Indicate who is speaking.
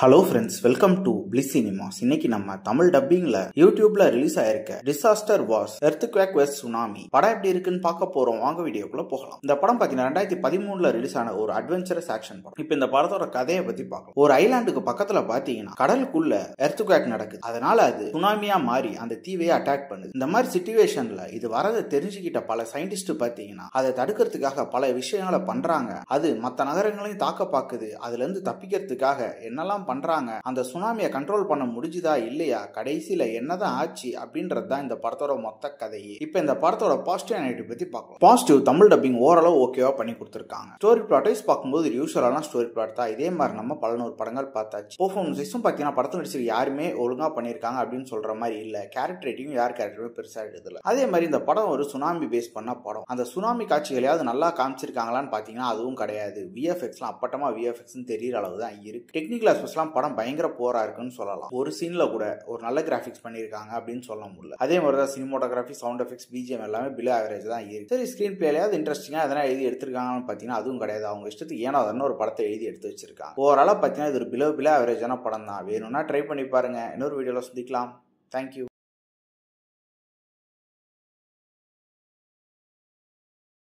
Speaker 1: Hello friends, welcome to bliss cinemas. இன்னைக்கு நம்ம தமிழ் டப்பிங்ல யூடியூப்ல ரிலீஸ் ஆயிருக்க டிசாஸ்டர் வார்ஸ் எர்த்குவேக் வெஸ்ட் சுனாமி படம் எப்படி இருக்குன்னு பார்க்க போறோம். வாங்க வீடியோக்குள்ள போகலாம். இந்த படம் பாத்தீங்கன்னா 2013 ரிலீஸ் ஆன ஒரு அட்வென்ச்சரஸ் ஆக்ஷன் படம். இப்போ இந்த படத்தோட கதையை பத்தி பார்க்கலாம். ஒரு ஐலாண்டுக்கு பக்கத்துல பாத்தீங்கன்னா கடலுக்குள்ள எர்த்குவேக் நடக்குது. அதனால அது சுனாமியா மாறி அந்த தீவையை அட்டாக் பண்ணுது. இந்த மாதிரி சிச்சுவேஷன்ல இது வரதை தெரிஞ்சுக்கிட்ட பல சயின்டிஸ்ட் பாத்தீங்கன்னா அதை தடுக்கிறதுக்காக பல விஷயங்களை பண்றாங்க. அது மற்ற நகரங்களையும் தாக்க பாக்குது. அதுல இருந்து தப்பிக்கிறதுக்காக என்னெல்லாம் பண்றாங்க, அந்த சுனாமியை கண்ட்ரோல் பண்ண முடிஞ்சுதா இல்லையா, கடைசியில என்னதான் ஆச்சு அப்படின்றதுதான் இந்த படத்தோட மொத்த கதையே. இப்ப இந்த படத்தோட பாசிட்டிவ் நெகட்டிவ் பத்தி பார்க்கலாம். பாசிட்டிவ், தமிழ் டப்பிங் ஓரளவு ஓகேவா பண்ணி கொடுத்திருக்காங்க. ஸ்டோரி பிளாட் வைஸ் பார்க்கும்போது யூசுவலான ஸ்டோரி பிளாட் தான். இதே மாதிரி நம்ம பல நூறு படங்கள் பார்த்தாச்சு. பெர்ஃபார்மன்ஸும் பாத்தீங்கன்னா படத்தில் நடிச்சு யாருமே ஒழுங்கா பண்ணிருக்காங்க அப்படின்னு சொல்ற மாதிரி இல்ல. கேரக்டர் ரேட்டிங் யார் கேரக்டருமே பெருசா எடுத்துல. அதே மாதிரி இந்த படம் ஒரு சுனாமி பேஸ் பண்ண படம். அந்த சுனாமி காட்சிகளையாவது நல்லா காமிச்சிருக்காங்களான்னு பாத்தீங்கன்னா அதுவும் கிடையாது. விஎஃப்எக்ஸ்லாம் அப்பட்டமா விஎஃப்எக்ஸ் தெரியற அளவு தான் இருக்கு. டெக்னிக்கல் ஆஸ்பெக்ட்ஸ்லாம் படம் பயங்கர போரா இருக்குன்னு சொல்லலாம். ஒரு சீன்ல கூட ஒரு நல்ல கிராபிக்ஸ் பண்ணிருக்காங்க அப்படின்னு சொல்ல முடியல. அதே மாதிரி தான் சினிமோட்டோகிராஃபி, சவுண்ட் எஃபெக்ட்ஸ், பிஜிஎம் எல்லாமே பிலோ ஆவரேஜ் தான் இருக்கு. சரி, ஸ்கிரீன் பிளேயாவது இன்ட்ரெஸ்டிங்கா எதனா எழுதி எடுத்திருக்காங்கன்னு பாத்தீங்கன்னா அதுவும் கிடையாது. அவங்க இஷ்டத்துக்கு ஏன்னா அதன்னு ஒரு படத்தை எழுதி எடுத்து வச்சிருக்காங்க. ஓவராலா பாத்தீங்கன்னா இது ஒரு பிலோ ஆவரேஜான படம் தான். வேணும்னா ட்ரை பண்ணி பாருங்க. இன்னொரு வீடியோல சந்திக்கலாம். தேங்க்யூ.